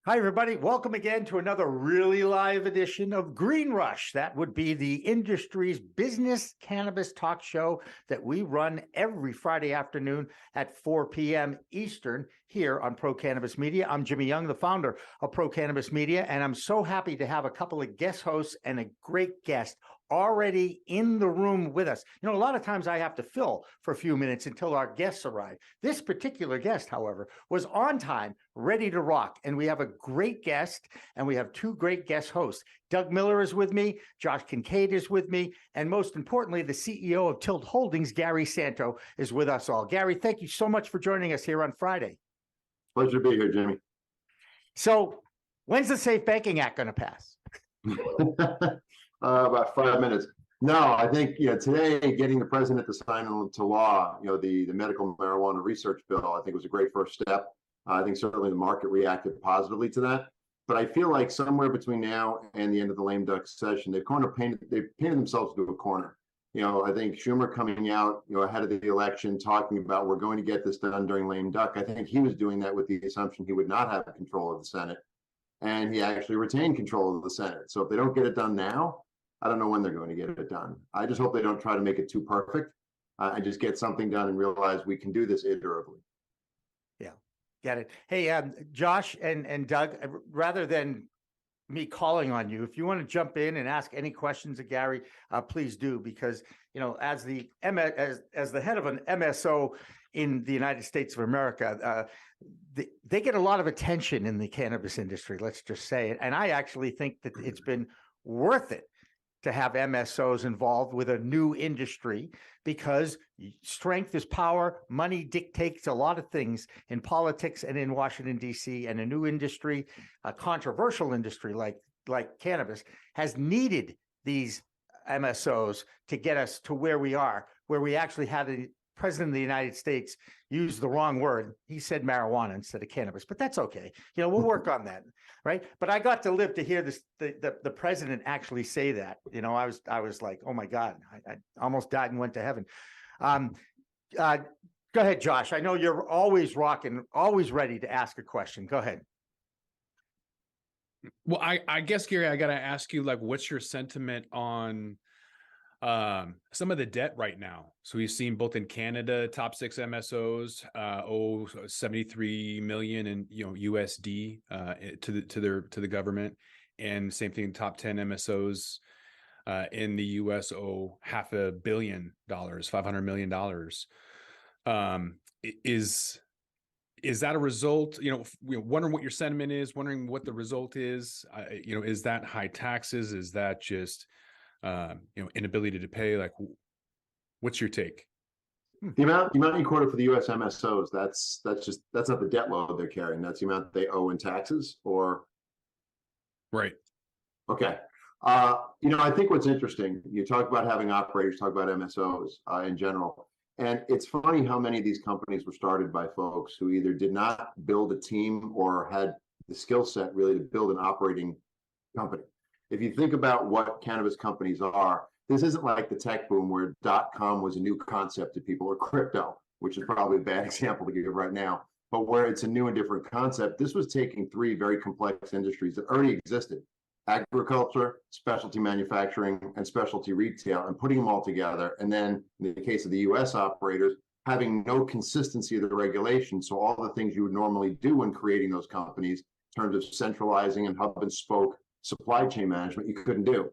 Hi, everybody. Welcome again to another really live edition of Green Rush. That would be the industry's business cannabis talk show that we run every Friday afternoon at 4 p.m. Eastern here on Pro Cannabis Media. I'm Jimmy Young, the founder of Pro Cannabis Media, and I'm so happy to have a couple of guest hosts and a great guest already in the room with us. You know, a lot of times I have to fill for a few minutes until our guests arrive. This particular guest, however, was on time, ready to rock. And we have a great guest, and we have two great guest hosts. Doug Miller is with me, Josh Kincaid is with me, and most importantly, the CEO of Tilt Holdings, Gary Santo, is with us all. Gary, thank you so much for joining us here on Friday. Pleasure to be here, Jimmy. So when's the Safe Banking Act going to pass? About 5 minutes. No, I think today getting the president to sign into law, the medical marijuana research bill, I think was a great first step. I think certainly the market reacted positively to that. But I feel like somewhere between now and the end of the lame duck session, they've painted themselves into a corner. I think Schumer coming out, ahead of the election, talking about we're going to get this done during lame duck. I think he was doing that with the assumption he would not have control of the Senate, and he actually retained control of the Senate. So if they don't get it done now, I don't know when they're going to get it done. I just hope they don't try to make it too perfect and just get something done and realize we can do this iteratively. Yeah, got it. Hey, Josh and Doug, rather than me calling on you, if you want to jump in and ask any questions of Gary, please do, because as the head of an MSO in the United States of America, they get a lot of attention in the cannabis industry. Let's just say it, and I actually think that it's been worth it to have MSOs involved with a new industry, because strength is power. Money dictates a lot of things in politics and in Washington, D.C., and a new industry, a controversial industry like cannabis, has needed these MSOs to get us to where we are, where we actually had the president of the United States use the wrong word. He said marijuana instead of cannabis, but that's okay. We'll work on that, right? But I got to live to hear this, the president actually say that. I was like, oh my God, I almost died and went to heaven. Go ahead, Josh. I know you're always rocking, always ready to ask a question. Go ahead. Well, I guess, Gary, I got to ask you, what's your sentiment on some of the debt right now? So we've seen both in Canada, top 6 MSOs owe 73 million in USD to the government, and same thing, top 10 MSOs in the US owe $500 million, $500 million. Is that a result? Wondering what your sentiment is, wondering what the result is. Is that high taxes? Is that just inability to pay? What's your take? The amount you quoted for the US MSOs, that's not the debt load they're carrying. That's the amount they owe in taxes, or right? Okay. I think what's interesting, you talk about having operators, talk about MSOs in general. And it's funny how many of these companies were started by folks who either did not build a team or had the skill set really to build an operating company. If you think about what cannabis companies are, this isn't like the tech boom where .com was a new concept to people, or crypto, which is probably a bad example to give right now, but where it's a new and different concept. This was taking 3 very complex industries that already existed: agriculture, specialty manufacturing, and specialty retail, and putting them all together. And then in the case of the US operators, having no consistency of the regulation. So all the things you would normally do when creating those companies in terms of centralizing and hub and spoke supply chain management, you couldn't do.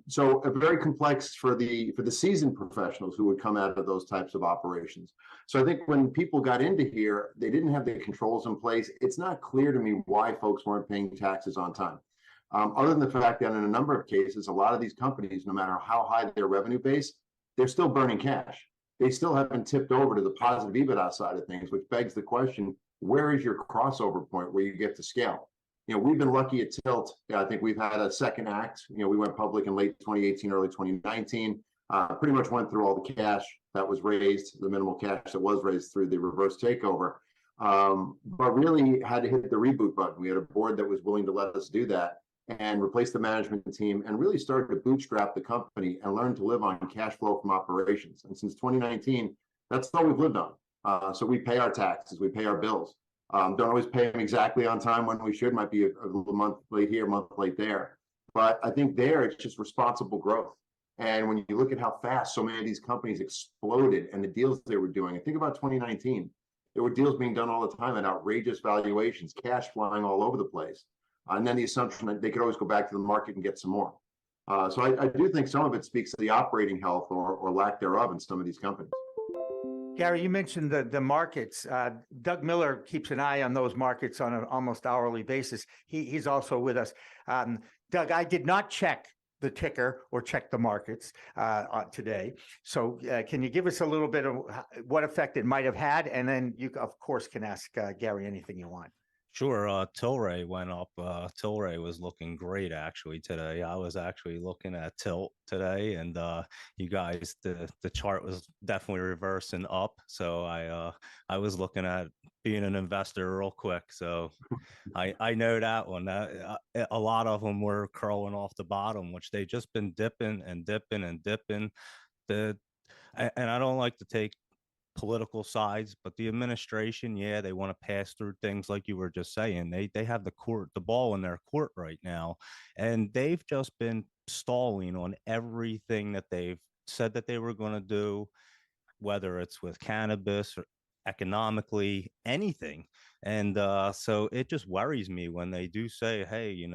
So very complex for the seasoned professionals who would come out of those types of operations. So I think when people got into here, they didn't have the controls in place. It's not clear to me why folks weren't paying taxes on time. Other than the fact that in a number of cases, a lot of these companies, no matter how high their revenue base, they're still burning cash. They still haven't tipped over to the positive EBITDA side of things, which begs the question, where is your crossover point where you get to scale? We've been lucky at Tilt. I think we've had a second act. We went public in late 2018, early 2019, pretty much went through all the cash that was raised, the minimal cash that was raised through the reverse takeover, but really had to hit the reboot button. We had a board that was willing to let us do that and replace the management team and really started to bootstrap the company and learn to live on cash flow from operations. And since 2019, that's all we've lived on. So we pay our taxes, we pay our bills. Don't always pay them exactly on time when we should, might be a month late here, a month late there. But I think there it's just responsible growth. And when you look at how fast so many of these companies exploded and the deals they were doing, and think about 2019, there were deals being done all the time at outrageous valuations, cash flying all over the place. And then the assumption that they could always go back to the market and get some more. So I do think some of it speaks to the operating health or lack thereof in some of these companies. Gary, you mentioned the markets. Doug Miller keeps an eye on those markets on an almost hourly basis. He's also with us. Doug, I did not check the ticker or check the markets today. So can you give us a little bit of what effect it might have had? And then you, of course, can ask Gary anything you want. Sure. Tilray went up. Tilray was looking great actually today. I was actually looking at Tilt today, and you guys, the chart was definitely reversing up. So I was looking at being an investor real quick. So I know that one. A lot of them were curling off the bottom, which they just been dipping and dipping and dipping. And I don't like to take political sides, but the administration, yeah, they want to pass through things like you were just saying. They have the ball in their court right now, and they've just been stalling on everything that they've said that they were going to do, whether it's with cannabis or economically anything. And so it just worries me when they do say, hey,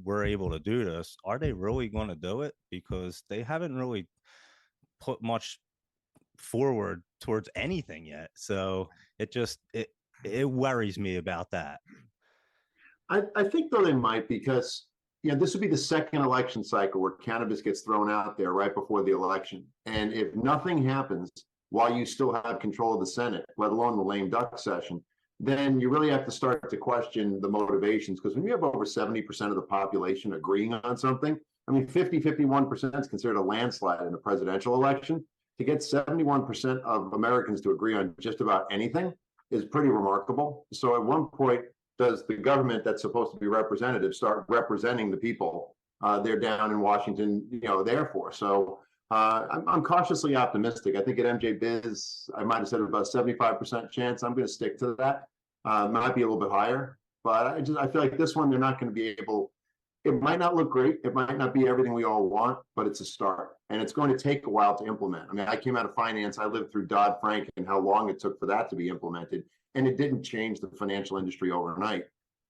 we're able to do this. Are they really going to do it? Because they haven't really put much forward towards anything yet. So it worries me about that. I think though they might, because this would be the second election cycle where cannabis gets thrown out there right before the election. And if nothing happens while you still have control of the Senate, let alone the lame duck session, then you really have to start to question the motivations. Because when you have over 70% of the population agreeing on something, I mean, 51% is considered a landslide in a presidential election. To get 71% of Americans to agree on just about anything is pretty remarkable. So at one point, does the government that's supposed to be representative start representing the people they're down in Washington, there for? So I'm cautiously optimistic. I think at MJ Biz, I might have said about 75% chance. I'm going to stick to that. Might be a little bit higher, but I feel like this one, they're not going to be able. It might not look great. It might not be everything we all want, but it's a start. And it's going to take a while to implement. I mean, I came out of finance. I lived through Dodd-Frank and how long it took for that to be implemented. And it didn't change the financial industry overnight.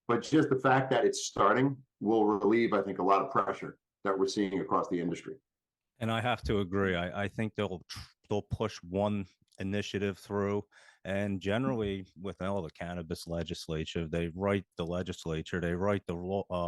But just the fact that it's starting will relieve, I think, a lot of pressure that we're seeing across the industry. And I have to agree. I think they'll push one initiative through. And generally, with all the cannabis legislature, they write the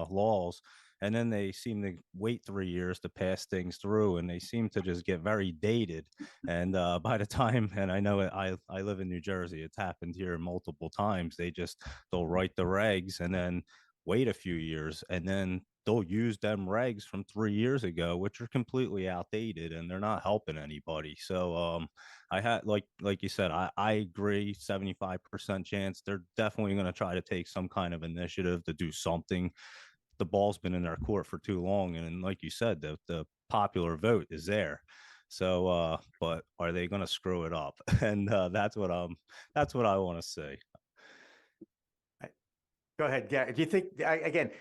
laws, and then they seem to wait 3 years to pass things through, and they seem to just get very dated. And by the time, and I know I live in New Jersey, it's happened here multiple times. They'll write the regs and then wait a few years, and then they'll use them regs from 3 years ago, which are completely outdated, and they're not helping anybody. So I had, like you said, I agree, 75% chance. They're definitely going to try to take some kind of initiative to do something. The ball's been in their court for too long, and like you said, the popular vote is there. So, but are they going to screw it up? And that's what I want to say. Go ahead, Gary. Do you think, again,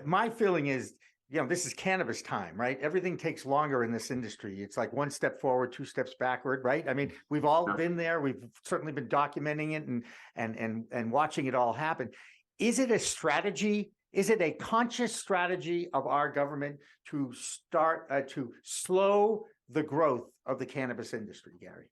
my feeling is, this is cannabis time, right? Everything takes longer in this industry. It's like one step forward, two steps backward, right? I mean, we've all been there. We've certainly been documenting it and watching it all happen. Is it a strategy? Is it a conscious strategy of our government to start to slow the growth of the cannabis industry, Gary?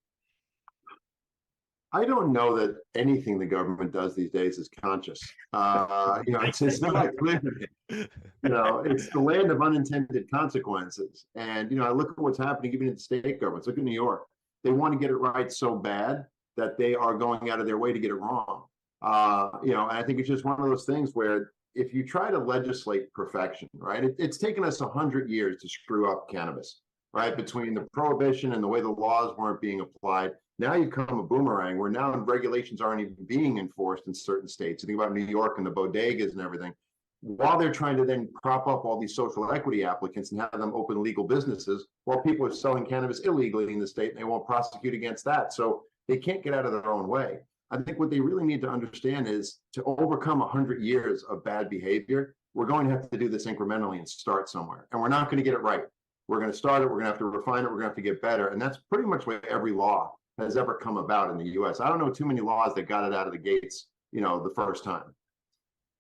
I don't know that anything the government does these days is conscious. It's not clear. It's the land of unintended consequences. And, I look at what's happening even in state governments. Look at New York. They want to get it right so bad that they are going out of their way to get it wrong. And I think it's just one of those things where if you try to legislate perfection, right, it's taken us 100 years to screw up cannabis, right? Between the prohibition and the way the laws weren't being applied. Now you come a boomerang where now regulations aren't even being enforced in certain states. You think about New York and the bodegas and everything, while they're trying to then prop up all these social equity applicants and have them open legal businesses while people are selling cannabis illegally in the state, and they won't prosecute against that. So they can't get out of their own way. I think what they really need to understand is to overcome 100 years of bad behavior, we're going to have to do this incrementally and start somewhere. And we're not going to get it right. We're going to start it. We're going to have to refine it. We're going to have to get better. And that's pretty much what every law has ever come about in the US. I don't know too many laws that got it out of the gates, the first time.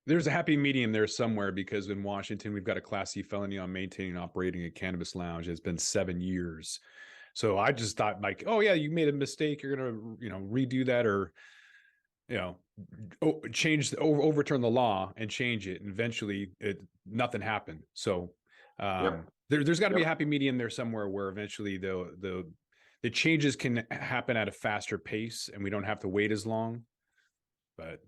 There's a happy medium there somewhere, because in Washington, we've got a Class C felony on maintaining and operating a cannabis lounge. It's been 7 years. So I just thought, like, oh yeah, you made a mistake. You're going to, redo that, or, overturn the law and change it. And eventually nothing happened. So there's got to be a happy medium there somewhere where eventually the changes can happen at a faster pace and we don't have to wait as long. But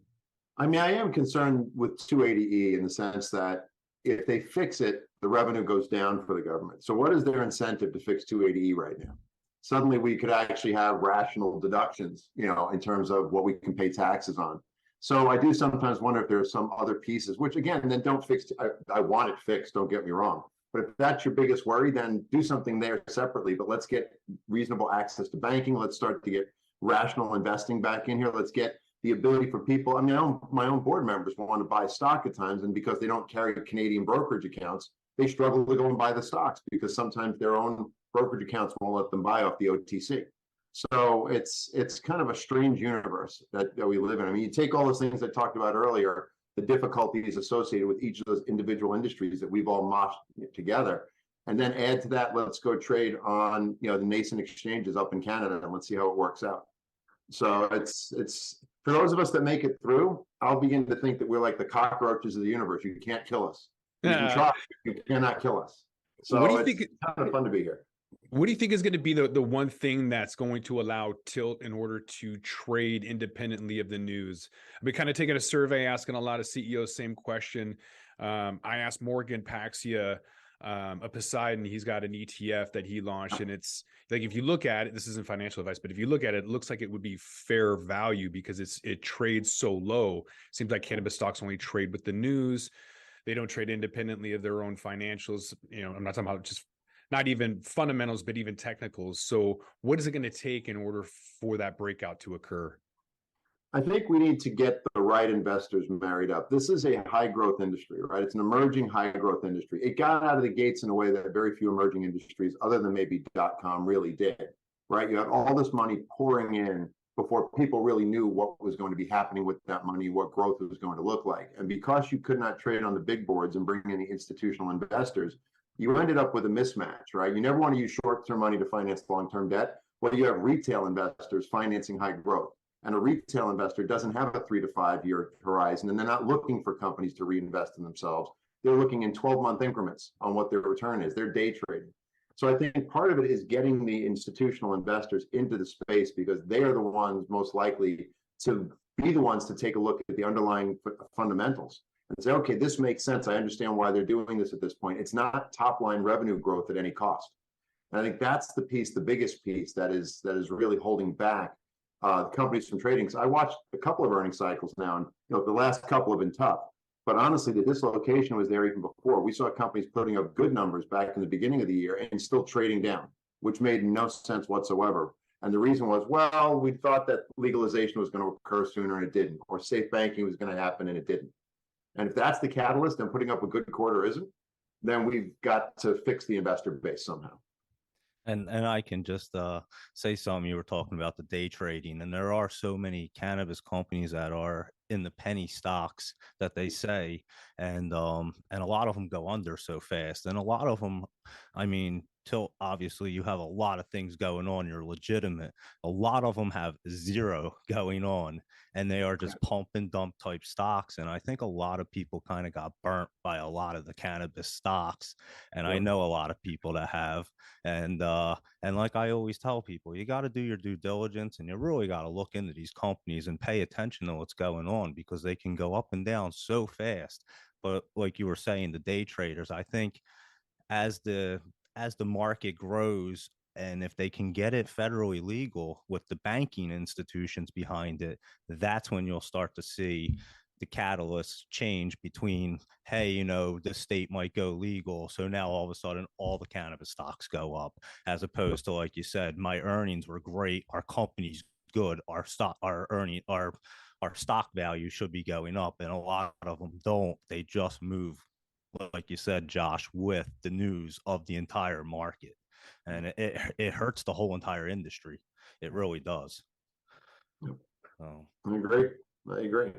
I mean, I am concerned with 280E in the sense that if they fix it, the revenue goes down for the government. So what is their incentive to fix 280E right now? Suddenly we could actually have rational deductions, in terms of what we can pay taxes on. So I do sometimes wonder if there are some other pieces, which again, then don't fix. I want it fixed, don't get me wrong. But if that's your biggest worry, then do something there separately. But let's get reasonable access to banking. Let's start to get rational investing back in here. Let's get the ability for people. I mean, my own board members want to buy stock at times, and because they don't carry Canadian brokerage accounts, they struggle to go and buy the stocks because sometimes their own brokerage accounts won't let them buy off the OTC. So it's kind of a strange universe that we live in. I mean, you take all those things I talked about earlier, the difficulties associated with each of those individual industries that we've all moshed together, and then add to that, let's go trade on the nascent exchanges up in Canada, and let's see how it works out. So it's for those of us that make it through, I'll begin to think that we're like the cockroaches of the universe. You can't kill us. You can try, you cannot kill us. So what do you it's think? kind of fun to be here. What do you think is going to be the one thing that's going to allow Tilt in order to trade independently of the news? I've been kind of taking a survey, asking a lot of CEOs, same question. I asked Morgan Paxia of Poseidon. He's got an ETF that he launched, and it's like, if you look at it, this isn't financial advice, but if you look at it, it looks like it would be fair value because it trades so low. Seems like cannabis stocks only trade with the news. They don't trade independently of their own financials. I'm not talking about just not even fundamentals, but even technicals. So what is it going to take in order for that breakout to occur? I think we need to get the right investors married up. This is a high growth industry, right? It's an emerging high growth industry. It got out of the gates in a way that very few emerging industries, other than maybe .com, really did, right? You had all this money pouring in before people really knew what was going to be happening with that money, what growth was going to look like. And because you could not trade on the big boards and bring in the institutional investors, you ended up with a mismatch, right? You never want to use short-term money to finance long-term debt. Well, you have retail investors financing high growth. And a retail investor doesn't have a 3 to 5 year horizon, and they're not looking for companies to reinvest in themselves. They're looking in 12-month increments on what their return is. They're day trading. So I think part of it is getting the institutional investors into the space because they are the ones most likely to be the ones to take a look at the underlying fundamentals and say, okay, this makes sense. I understand why they're doing this at this point. It's not top line revenue growth at any cost. And I think that's the piece, the biggest piece that is really holding back companies from trading. So I watched a couple of earnings cycles now, and the last couple have been tough. But honestly, the dislocation was there even before. We saw companies putting up good numbers back in the beginning of the year and still trading down, which made no sense whatsoever. And the reason was, well, we thought that legalization was going to occur sooner and it didn't, or safe banking was going to happen and it didn't. And if that's the catalyst and putting up a good quarter isn't, then we've got to fix the investor base somehow. And I can just say something. You were talking about the day trading, and there are so many cannabis companies that are in the penny stocks that they say, and a lot of them go under so fast, and a lot of them, I mean, till obviously you have a lot of things going on, you're legitimate. A lot of them have zero going on, and they are just pump and dump type stocks. And I think a lot of people kind of got burnt by a lot of the cannabis stocks, and I know a lot of people that have. And like I always tell people, you got to do your due diligence, and you really got to look into these companies and pay attention to what's going on, because they can go up and down so fast. But like you were saying, the day traders, I think as the market grows, and if they can get it federally legal with the banking institutions behind it, that's when you'll start to see the catalyst change between, hey, the state might go legal, so now all of a sudden all the cannabis stocks go up, as opposed to, like you said, my earnings were great, our company's good, our stock value should be going up, and a lot of them don't. They just move, like you said, Josh, with the news of the entire market, and it hurts the whole entire industry. It really does. Yep. So. I agree. I agree.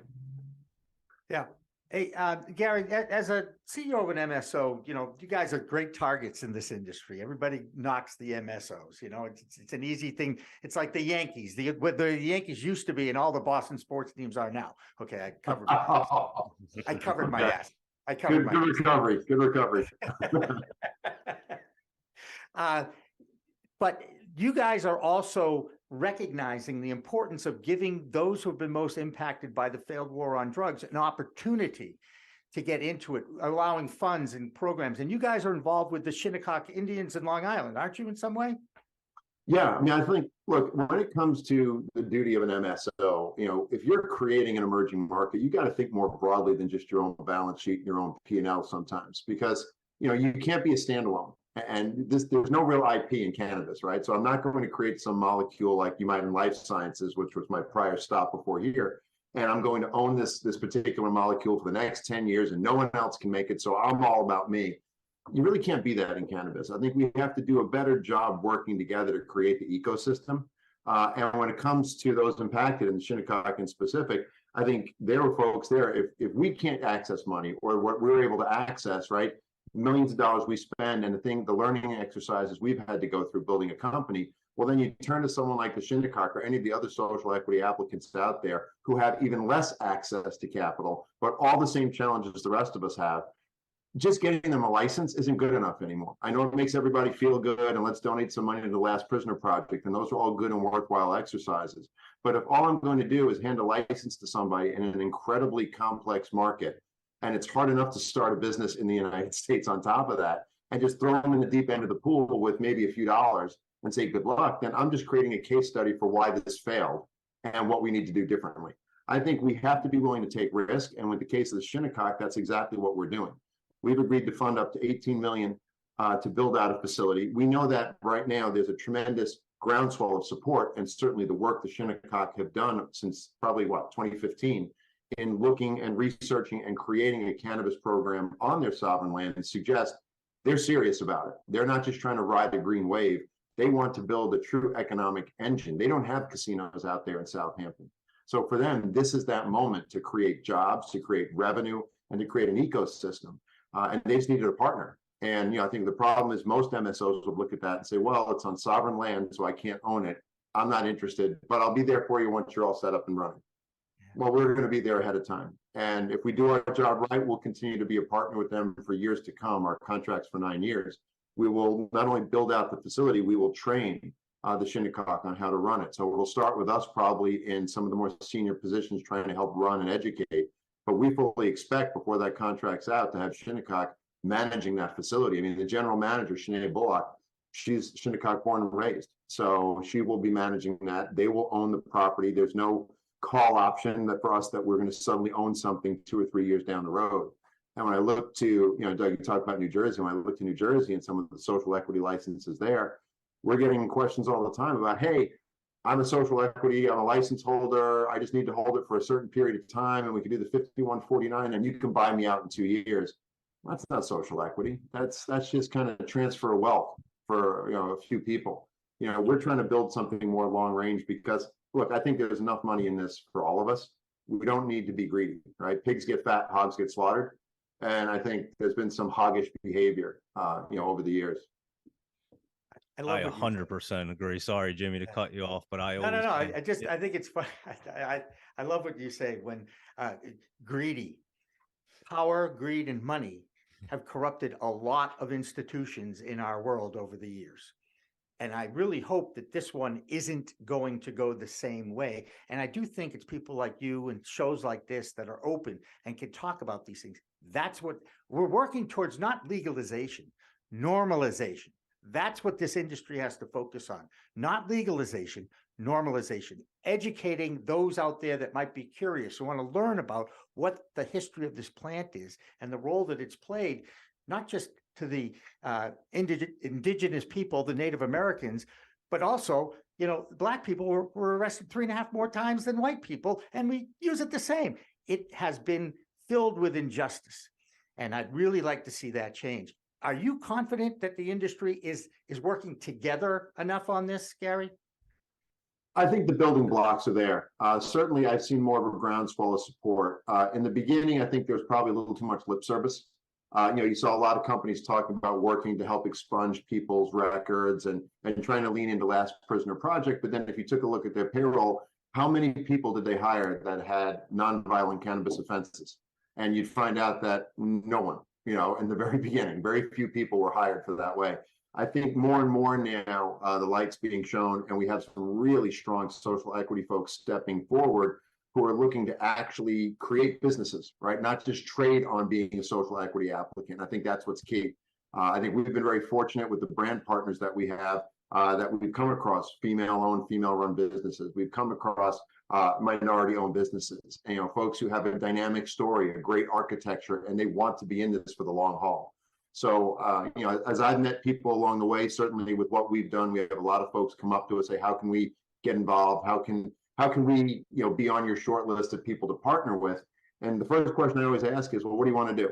Yeah. Hey, Gary, as a CEO of an MSO, you guys are great targets in this industry. Everybody knocks the MSOs. It's an easy thing. It's like the Yankees, what the Yankees used to be, and all the Boston sports teams are now. Okay, I covered my ass. I covered my Good recovery. Good recovery. But you guys are also recognizing the importance of giving those who have been most impacted by the failed war on drugs an opportunity to get into it, allowing funds and programs. And you guys are involved with the Shinnecock Indians in Long Island, aren't you, in some way? Yeah, I mean, I think, look, when it comes to the duty of an MSO, if you're creating an emerging market, you got to think more broadly than just your own balance sheet, your own P&L sometimes, because, you can't be a standalone. And there's no real IP in cannabis, right? So I'm not going to create some molecule like you might in life sciences, which was my prior stop before here. And I'm going to own this particular molecule for the next 10 years and no one else can make it. So I'm all about me. You really can't be that in cannabis. I think we have to do a better job working together to create the ecosystem. And when it comes to those impacted in Shinnecock in specific, I think there were folks there. If we can't access money or what we're able to access, right? Millions of dollars we spend and the learning exercises we've had to go through building a company, well, then you turn to someone like the Shinnecock or any of the other social equity applicants out there who have even less access to capital, but all the same challenges the rest of us have. Just getting them a license isn't good enough anymore. I know it makes everybody feel good and let's donate some money to the Last Prisoner Project, and those are all good and worthwhile exercises. But if all I'm going to do is hand a license to somebody in an incredibly complex market, and it's hard enough to start a business in the United States on top of that, and just throw them in the deep end of the pool with maybe a few dollars and say good luck, then I'm just creating a case study for why this failed and what we need to do differently. I think we have to be willing to take risk, and with the case of the Shinnecock, that's exactly what we're doing. We've agreed to fund up to $18 million to build out a facility. We know that right now there's a tremendous groundswell of support, and certainly the work the Shinnecock have done since probably 2015 in looking and researching and creating a cannabis program on their sovereign land and suggest they're serious about it. They're not just trying to ride the green wave. They want to build a true economic engine. They don't have casinos out there in Southampton. So for them, this is that moment to create jobs, to create revenue, and to create an ecosystem. And they just needed a partner. And I think the problem is most MSOs would look at that and say, well, it's on sovereign land, so I can't own it. I'm not interested, but I'll be there for you once you're all set up and running. Well, we're going to be there ahead of time. And if we do our job right, we'll continue to be a partner with them for years to come. Our contract's for 9 years. We will not only build out the facility, we will train the Shinnecock on how to run it. So it'll start with us probably in some of the more senior positions trying to help run and educate. But we fully expect before that contract's out to have Shinnecock managing that facility. I mean, the general manager, Sinead Bullock, she's Shinnecock born and raised. So she will be managing that. They will own the property. There's no call option that for us that we're going to suddenly own something 2 or 3 years down the road. And when I look to, Doug, you talked about New Jersey. When I look to New Jersey and some of the social equity licenses there, we're getting questions all the time about, hey, I'm a social equity, I'm a license holder, I just need to hold it for a certain period of time, and we can do the 5149, and you can buy me out in 2 years. That's not social equity. That's just kind of transfer of wealth for a few people. We're trying to build something more long range because, look, I think there's enough money in this for all of us. We don't need to be greedy, right? Pigs get fat, hogs get slaughtered. And I think there's been some hoggish behavior, over the years. I 100% agree. Sorry, Jimmy, to cut you off, but I No. always I think it's fun. I love what you say when greedy, power, greed, and money have corrupted a lot of institutions in our world over the years. And I really hope that this one isn't going to go the same way. And I do think it's people like you and shows like this that are open and can talk about these things. That's what we're working towards, not legalization, normalization. That's what this industry has to focus on, not legalization, normalization, educating those out there that might be curious, who want to learn about what the history of this plant is and the role that it's played, not just to the indigenous people, the Native Americans, but also black people were arrested 3.5 more times than white people, and we use it the same. It has been filled with injustice, and I'd really like to see that change. Are you confident that the industry is working together enough on this, Gary? I think the building blocks are there. Certainly, I've seen more of a groundswell of support. In the beginning, I think there was probably a little too much lip service. You saw a lot of companies talking about working to help expunge people's records and trying to lean into last prisoner project. But then if you took a look at their payroll, how many people did they hire that had nonviolent cannabis offenses? And you'd find out that no one, in the very beginning, very few people were hired for that way. I think more and more now, the light's being shown, and we have some really strong social equity folks stepping forward who are looking to actually create businesses, right? Not just trade on being a social equity applicant. I think that's what's key. I think we've been very fortunate with the brand partners that we have, that we've come across female-owned, female-run businesses. We've come across minority-owned businesses, folks who have a dynamic story, a great architecture, and they want to be in this for the long haul. So, as I've met people along the way, certainly with what we've done, we have a lot of folks come up to us, say, how can we get involved? How can we, be on your short list of people to partner with? And the first question I always ask is, well, what do you want to do,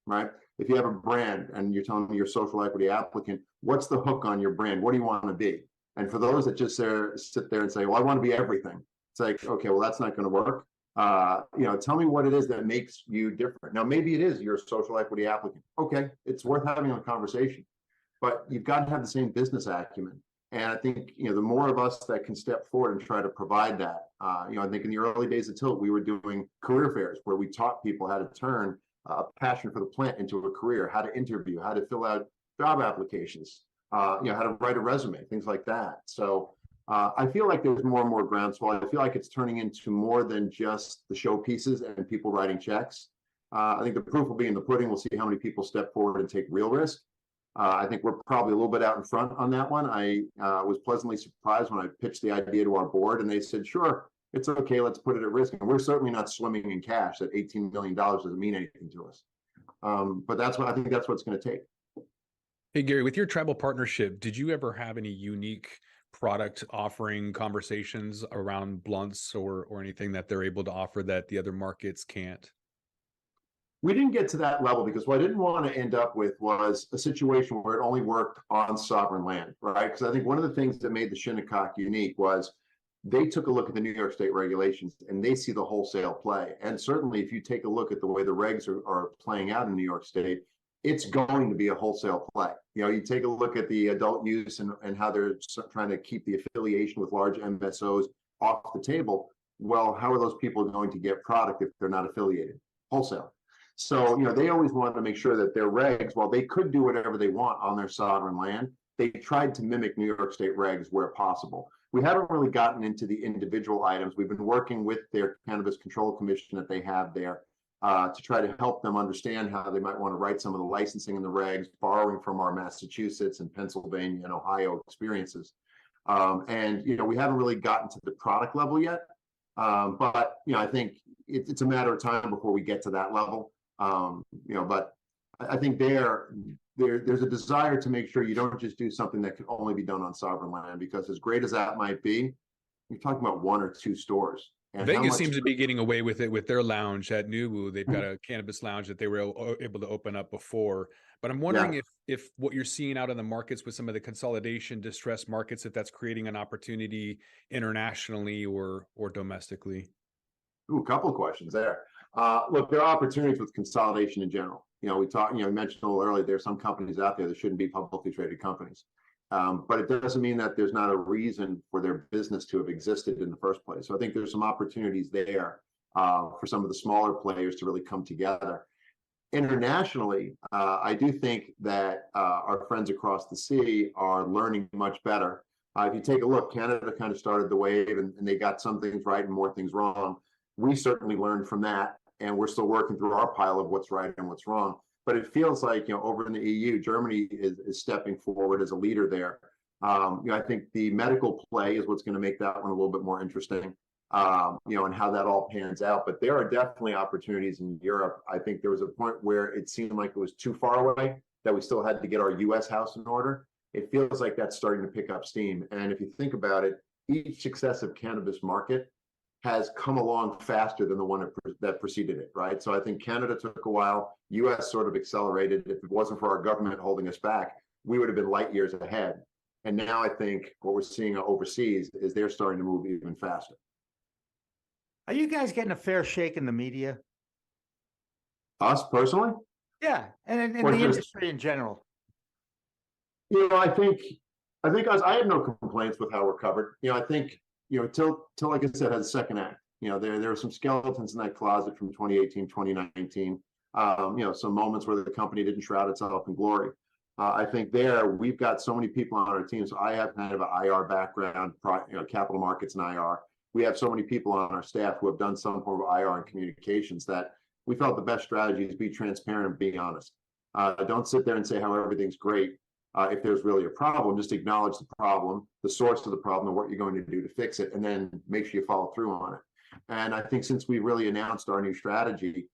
right? If you have a brand and you're telling me you're a social equity applicant, what's the hook on your brand? What do you want to be? And for those that just sit there and say, well, I want to be everything. It's like, okay, well, that's not going to work. Tell me what it is that makes you different. Now, maybe it is you're a social equity applicant. Okay, it's worth having a conversation, but you've got to have the same business acumen. And I think, the more of us that can step forward and try to provide that, I think in the early days of Tilt, we were doing career fairs where we taught people how to turn a passion for the plant into a career, how to interview, how to fill out job applications, how to write a resume, things like that. So I feel like there's more and more groundswell. I feel like it's turning into more than just the showpieces and people writing checks. I think the proof will be in the pudding. We'll see how many people step forward and take real risk. I think we're probably a little bit out in front on that one. I was pleasantly surprised when I pitched the idea to our board, and they said, sure, it's okay, let's put it at risk. And we're certainly not swimming in cash. That $18 million doesn't mean anything to us. But I think that's what it's going to take. Hey, Gary, with your tribal partnership, did you ever have any unique product offering conversations around blunts or anything that they're able to offer that the other markets can't? We didn't get to that level because what I didn't want to end up with was a situation where it only worked on sovereign land, right? Because I think one of the things that made the Shinnecock unique was they took a look at the New York State regulations and they see the wholesale play. And certainly if you take a look at the way the regs are playing out in New York State, it's going to be a wholesale play. You take a look at the adult use and how they're trying to keep the affiliation with large MSOs off the table. Well, how are those people going to get product if they're not affiliated? Wholesale. So, they always wanted to make sure that their regs, while they could do whatever they want on their sovereign land, they tried to mimic New York State regs where possible. We haven't really gotten into the individual items. We've been working with their Cannabis Control Commission that they have there to try to help them understand how they might want to write some of the licensing and the regs, borrowing from our Massachusetts and Pennsylvania and Ohio experiences. We haven't really gotten to the product level yet. But I think it's a matter of time before we get to that level. But I think there's a desire to make sure you don't just do something that can only be done on sovereign land, because as great as that might be, you're talking about 1 or 2 stores. And Vegas seems to be getting away with it with their lounge at Nubu. They've got a cannabis lounge that they were able to open up before. But I'm wondering if what you're seeing out in the markets with some of the consolidation, distressed markets, if that's creating an opportunity internationally or domestically. Ooh, a couple of questions there. Look, there are opportunities with consolidation in general. We mentioned a little earlier, there's some companies out there that shouldn't be publicly traded companies. But it doesn't mean that there's not a reason for their business to have existed in the first place. So I think there's some opportunities there for some of the smaller players to really come together. Internationally, I do think that our friends across the sea are learning much better. If you take a look, Canada kind of started the wave and they got some things right and more things wrong. We certainly learned from that, and we're still working through our pile of what's right and what's wrong. But it feels like, over in the EU, Germany is stepping forward as a leader there. I think the medical play is what's going to make that one a little bit more interesting, and how that all pans out. But there are definitely opportunities in Europe. I think there was a point where it seemed like it was too far away, that we still had to get our US house in order. It feels like that's starting to pick up steam. And if you think about it, each successive cannabis market has come along faster than the one that preceded it, right? So I think Canada took a while, US sort of accelerated. If it wasn't for our government holding us back, we would have been light years ahead. And now I think what we're seeing overseas is they're starting to move even faster. Are you guys getting a fair shake in the media? Us personally? Yeah, and in Or the just- industry in general. I think I have no complaints with how we're covered. I think, till like I said, has a second act. There are some skeletons in that closet from 2018, 2019. Some moments where the company didn't shroud itself in glory. I think we've got so many people on our team. So I have kind of an IR background, capital markets and IR. We have so many people on our staff who have done some form of IR and communications that we felt the best strategy is be transparent and be honest. Don't sit there and say how everything's great. If there's really a problem, just acknowledge the problem, the source of the problem, and what you're going to do to fix it, and then make sure you follow through on it. And I think since we really announced our new strategy,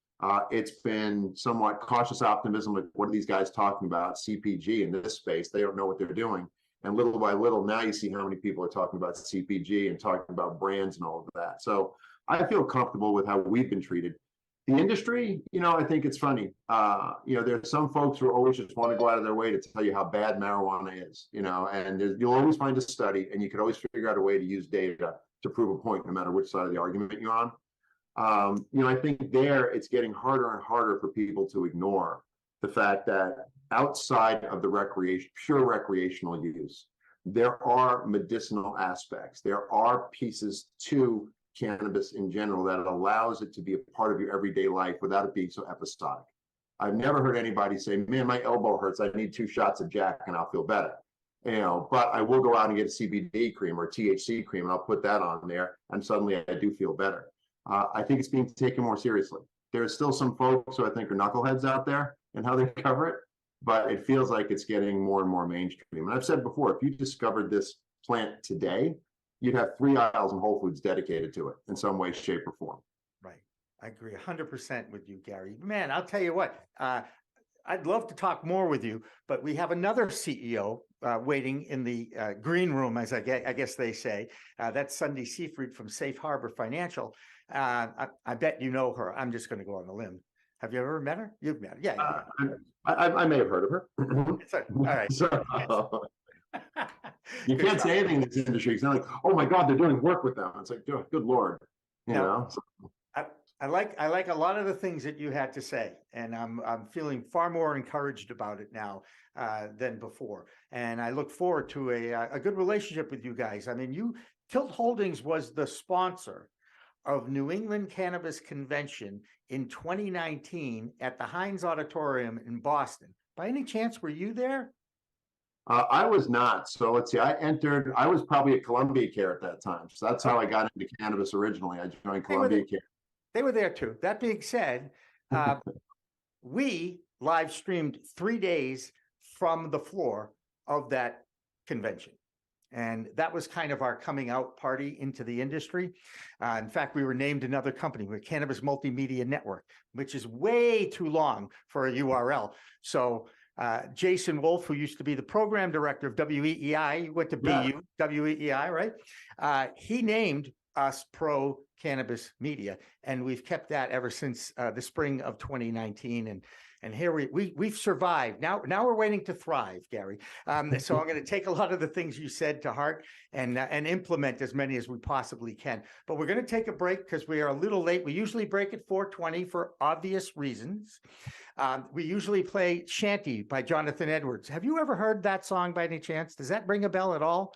it's been somewhat cautious optimism. Like, what are these guys talking about? CPG in this space, they don't know what they're doing. And little by little, now you see how many people are talking about CPG and talking about brands and all of that. So I feel comfortable with how we've been treated. The industry, I think it's funny. There's some folks who always just want to go out of their way to tell you how bad marijuana is, and you'll always find a study, and you can always figure out a way to use data to prove a point, no matter which side of the argument you're on. I think it's getting harder and harder for people to ignore the fact that outside of the pure recreational use, there are medicinal aspects. There are pieces to cannabis in general that allows it to be a part of your everyday life without it being so episodic. I've never heard anybody say, man, my elbow hurts, I need 2 shots of Jack and I'll feel better. But I will go out and get a CBD cream or THC cream and I'll put that on there and suddenly I do feel better. I think it's being taken more seriously. There's still some folks who I think are knuckleheads out there and how they cover it, but it feels like it's getting more and more mainstream. And I've said before, if you discovered this plant today, you'd have 3 aisles in Whole Foods dedicated to it in some way, shape, or form. Right. I agree 100% with you, Gary. Man, I'll tell you what, I'd love to talk more with you, but we have another CEO waiting in the green room, as I guess they say. That's Sunday Seafried from Safe Harbor Financial. I bet you know her. I'm just going to go on the limb. Have you ever met her? You've met her. Yeah. I may have heard of her. All right. So, you can't say anything in this industry. It's not like, oh my God, they're doing work with them. It's like, good Lord, I like a lot of the things that you had to say, and I'm feeling far more encouraged about it now than before. And I look forward to a good relationship with you guys. I mean, Tilt Holdings was the sponsor of New England Cannabis Convention in 2019 at the Heinz Auditorium in Boston. By any chance, were you there? I was not. So let's see. I was probably at Columbia Care at that time. So that's how I got into cannabis originally. I joined Columbia Care. They were there too. That being said, we live streamed 3 days from the floor of that convention. And that was kind of our coming out party into the industry. In fact, we were named another company. We're Cannabis Multimedia Network, which is way too long for a URL. So Jason Wolf, who used to be the program director of WEEI, went to BU, WEEI, right? He named us Pro Cannabis Media, and we've kept that ever since the spring of 2019. And here we've survived. Now we're waiting to thrive, Gary. So I'm going to take a lot of the things you said to heart and implement as many as we possibly can. But we're going to take a break because we are a little late. We usually break at 4:20 for obvious reasons. We usually play Shanty by Jonathan Edwards. Have you ever heard that song by any chance? Does that ring a bell at all?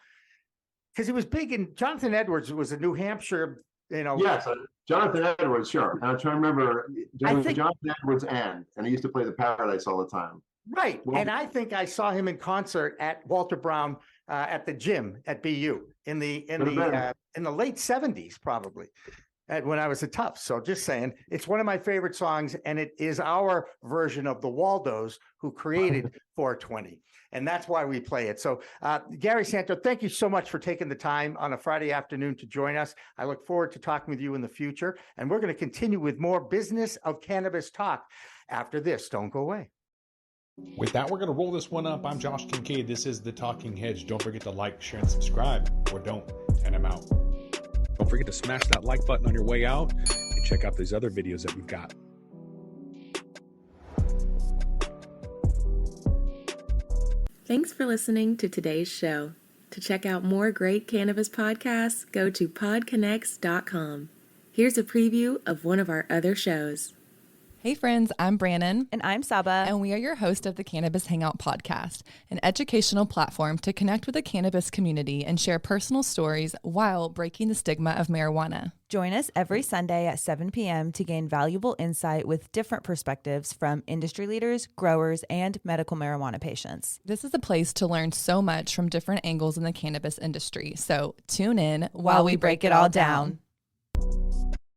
Because it was big, and Jonathan Edwards was a New Hampshire, Yes, Jonathan Edwards, sure. And I'm trying to remember, Jonathan Edwards and he used to play the Paradise all the time. Right. Well, and I think I saw him in concert at Walter Brown at the gym at BU in the late 70s, probably. When I was a tough. So just saying, it's one of my favorite songs, and it is our version of the Waldos who created 420. And that's why we play it. So Gary Santo, thank you so much for taking the time on a Friday afternoon to join us. I look forward to talking with you in the future. And we're going to continue with more business of cannabis talk after this. Don't go away. With that, we're going to roll this one up. I'm Josh Kincaid. This is The Talking Hedge. Don't forget to like, share, and subscribe, or don't, and I'm out. Don't forget to smash that like button on your way out and check out these other videos that we've got. Thanks for listening to today's show. To check out more great cannabis podcasts, go to podconnects.com. Here's a preview of one of our other shows. Hey friends, I'm Brannon. And I'm Saba. And we are your host of the Cannabis Hangout podcast, an educational platform to connect with the cannabis community and share personal stories while breaking the stigma of marijuana. Join us every Sunday at 7 p.m. to gain valuable insight with different perspectives from industry leaders, growers, and medical marijuana patients. This is a place to learn so much from different angles in the cannabis industry. So tune in while we break it all down.